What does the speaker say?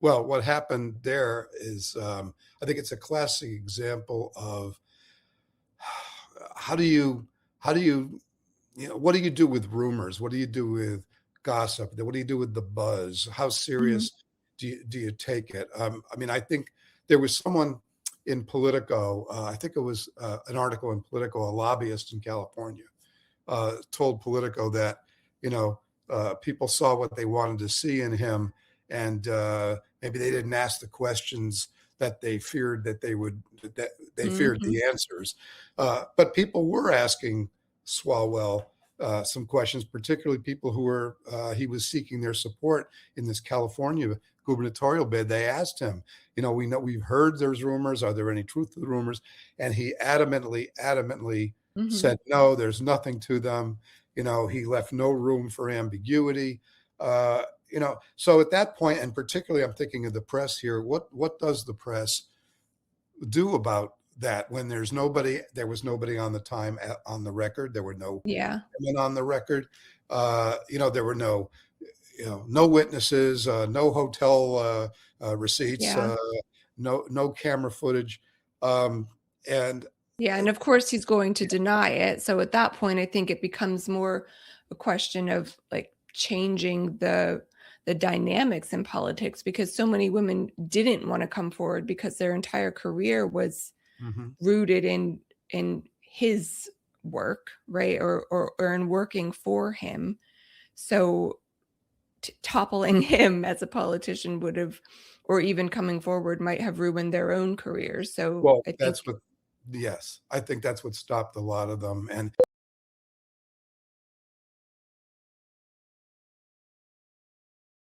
Well, what happened there is, I think it's a classic example of how do you how do you what do you do with rumors? What do you do with gossip? What do you do with the buzz? How Mhm. serious do you take it? I mean, I think there was someone in Politico. I think it was an article in Politico. A lobbyist in California told Politico that you know people saw what they wanted to see in him, and maybe they didn't ask the questions that they feared that they feared Mhm. the answers. But people were asking Swalwell some questions, particularly people who were he was seeking their support in this California gubernatorial bid. They asked him, we know we've heard there's rumors. Are there any truth to the rumors? And he adamantly Mhm. said no. There's nothing to them. He left no room for ambiguity. So at that point, and particularly, I'm thinking of the press here. What does the press do about that when there was nobody on the time on the record. There were no Yeah. women on the record. There were no witnesses, no hotel receipts, Yeah. no camera footage. Um, and Yeah, uh, and of course he's going to deny it. So at that point, I think it becomes more a question of like changing the dynamics in politics because so many women didn't want to come forward because their entire career was mhm. rooted in his work, right? Or in working for him. So toppling him as a politician would have or even coming forward might have ruined their own careers. So Well, I that's think what yes, I think that's what stopped a lot of them, and